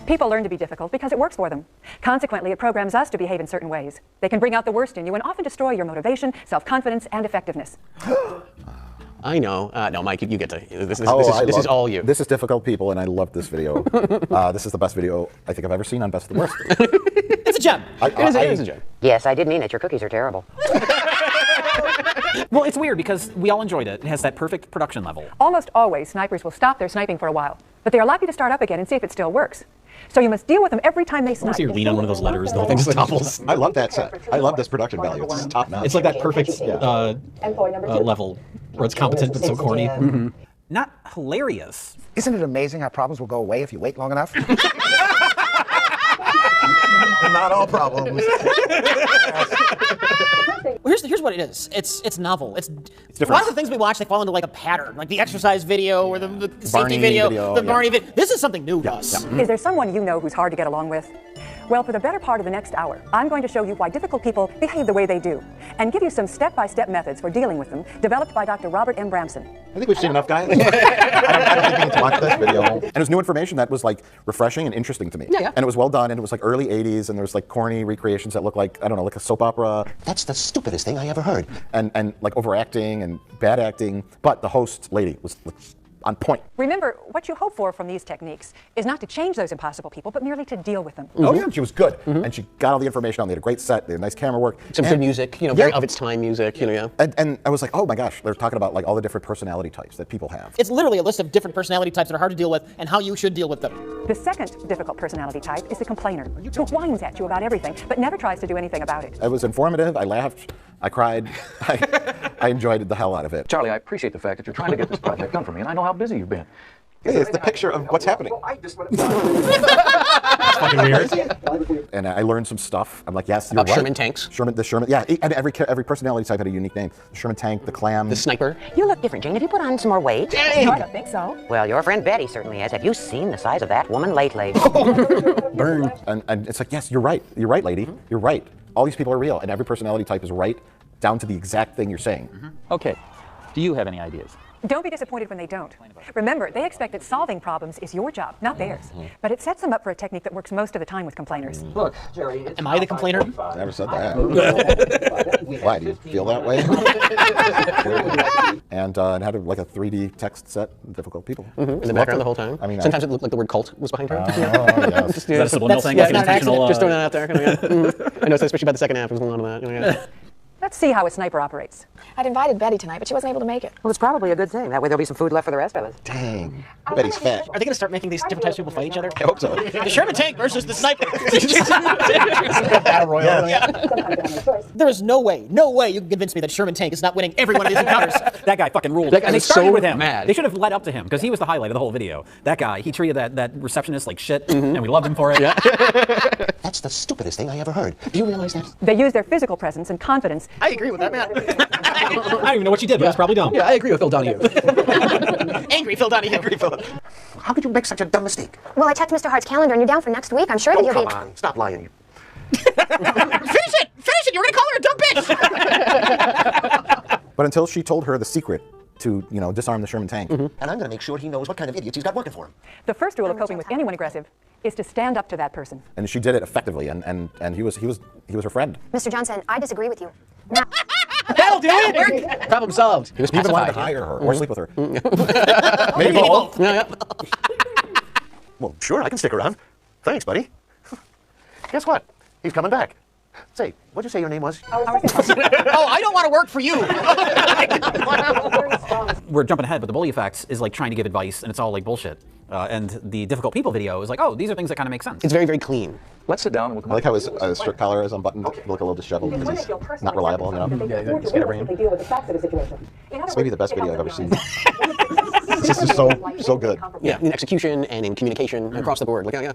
People learn to be difficult because it works for them. Consequently, it programs us to behave in certain ways. They can bring out the worst in you and often destroy your motivation, self-confidence, and effectiveness. I know. No, Mike, you get to. This is all you. This is Difficult People, and I love this video. This is the best video I think I've ever seen on Best of the Worst. It's a gem. It is a gem. Yes, I did mean it. Your cookies are terrible. Well, it's weird because we all enjoyed it. It has that perfect production level. Almost always, snipers will stop their sniping for a while, but they are likely to start up again and see if it still works. So you must deal with them every time they snipe. I see you lean on one of those letters, the whole thing topples. I love that set. I love this production value. It's top notch. It's like that perfect level where it's competent but so corny. Mm-hmm. Not hilarious. Isn't it amazing how problems will go away if you wait long enough? Not all problems. Well, here's what it is. It's novel. It's different. A lot of the things we watch, they fall into like a pattern, like the exercise video or the safety Barney video, the yeah. Barney video. This is something new to us. Yeah. Is there someone you know who's hard to get along with? Well, for the better part of the next hour, I'm going to show you why difficult people behave the way they do, and give you some step-by-step methods for dealing with them, developed by Dr. Robert M. Bramson. I think we've seen enough, guys. I don't think we need to watch this video. And it was new information that was like refreshing and interesting to me. Yeah. And it was well done, and it was like early 80s, and there was like corny recreations that looked like, I don't know, like a soap opera. That's the stupidest thing I ever heard. And like overacting and bad acting. But the host lady was on point. Remember, what you hope for from these techniques is not to change those impossible people, but merely to deal with them. Oh yeah, she was good, and she got all the information on. They had a great set, they had nice camera work, Some good music, very of its time music, yeah. And I was like, oh my gosh, they're talking about like all the different personality types that people have. It's literally a list of different personality types that are hard to deal with and how you should deal with them. The second difficult personality type is the complainer, who whines at you about everything, but never tries to do anything about it. It was informative. I laughed. I cried. I enjoyed the hell out of it. Charlie, I appreciate the fact that you're trying to get this project done for me, and I know how busy you've been. Hey, it's the picture of what's happening. It's fucking weird. And I learned some stuff. I'm like, yes, you're right. Sherman tanks. The Sherman, yeah. And every personality type had a unique name. The Sherman tank, the clam. The sniper. You look different, Jane. Have you put on some more weight? I don't think so. Well, your friend Betty certainly has. Have you seen the size of that woman lately? Burn. And it's like, yes, you're right. You're right, lady. You're right. All these people are real, and every personality type is right down to the exact thing you're saying. Okay. Do you have any ideas? Don't be disappointed when they don't. Remember, they expect that solving problems is your job, not theirs. But it sets them up for a technique that works most of the time with complainers. Look, Jerry, Am I the complainer? I never said that. Why? Do you feel that way? And it had like a 3D text set, difficult people. In the background the whole time. I mean, sometimes it looked like the word cult was behind her. Oh, yes. Is that a subliminal thing? Yeah, Like an intentional, just throwing that out there. I know, especially about the second half, there's a lot of that. Let's see how a sniper operates. I'd invited Betty tonight, but she wasn't able to make it. Well, it's probably a good thing. That way there'll be some food left for the rest of us. Dang. Betty's fat. Are they going to start making these different types of people fight each other? I hope so. The Sherman tank versus the sniper. Battle royale. There is no way you can convince me that Sherman tank is not winning every one of these encounters. That guy fucking ruled. That guy and they was started so with him. mad. They should have led up to him because he was the highlight of the whole video. That guy, he treated that receptionist like shit, and we loved him for it. Yeah. That's the stupidest thing I ever heard. Do you realize that? They use their physical presence and confidence. I agree with that, man. I don't even know what she did, but it was probably dumb. Yeah, I agree with Phil Donahue. Angry Phil Donahue. How could you make such a dumb mistake? Well, I checked Mr. Hart's calendar, and you're down for next week. I'm sure that Oh, you'll come be... on. Stop lying. Finish it! You're going to call her a dumb bitch! But until she told her the secret to, disarm the Sherman tank. And I'm going to make sure he knows what kind of idiots he's got working for him. The first rule of coping with anyone aggressive is to stand up to that person. And she did it effectively, and he was her friend. Mr. Johnson, I disagree with you. That'll do it! Problem solved. He was He even wanted to pacified. hire her or sleep with her. Maybe both. Yeah. Well, sure, I can stick around. Thanks, buddy. Guess what? He's coming back. Say, what'd you say your name was? Oh, I don't want to work for you. We're jumping ahead, but the bully effect is like trying to give advice, and it's all like bullshit. And the difficult people video is like, oh, these are things that kind of make sense. It's very, very clean. let's sit down and we'll come I like how his shirt collar is unbuttoned, look a little disheveled because he's not reliable, Just get a brain. It's maybe the best video I've ever seen. It's just so good. Yeah, in execution and in communication across the board. Like, yeah.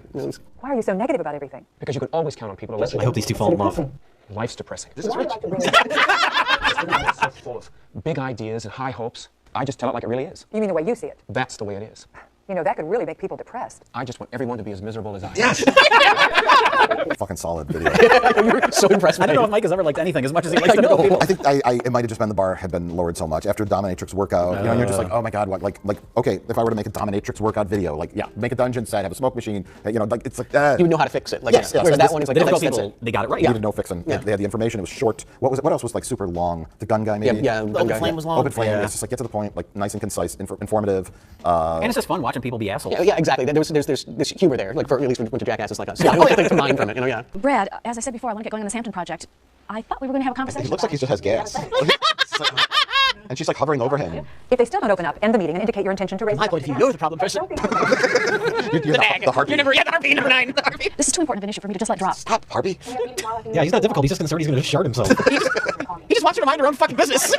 Why are you so negative about everything? because you can always count on people to listen. I hope these two fall in love. Life's depressing. This is rich. It's so full of big ideas and high hopes. I just tell it like it really is. You mean the way you see it? That's the way it is. You know, that could really make people depressed. I just want everyone to be as miserable as I am. Yes. Fucking solid video. You're so impressed I with don't know me. if Mike has ever liked anything as much as he likes typical people. I think it might have just been the bar had been lowered so much after Dominatrix workout. You know, and you're just like, oh my god, what? Like, okay, if I were to make a Dominatrix workout video, like, yeah, make a dungeon set, have a smoke machine, you know, like it's like that. You would know how to fix it. Like, Yes, yes. Whereas And that this- one is like, The oh, difficult that's people, it. they got it right. You needed no fixing. They had the information. It was short. What else was like super long? The gun guy maybe. Yeah, Open Flame was long. Open Flame. Yeah. It's just like get to the point, like nice and concise, informative. And it's just fun watching people be assholes. Yeah, exactly. There's humor there, like for at least a bunch of jackasses like us. Yeah, I don't think to mine from it, you know, yeah. Brad, as I said before, I want to get going on this Hampton project. I thought we were going to have a conversation. He looks like he just has gas. And she's like hovering over him. If they still don't open up, end the meeting and indicate your intention to raise My point of view, you're the problem person. You're the heartbeat. You're never, yeah, the heartbeat, number 9. The heartbeat. This is too important of an issue for me to just let drop. Stop, Harvey. Yeah, he's not difficult. He's just concerned he's going to shart himself. He just wants you to mind your own fucking business.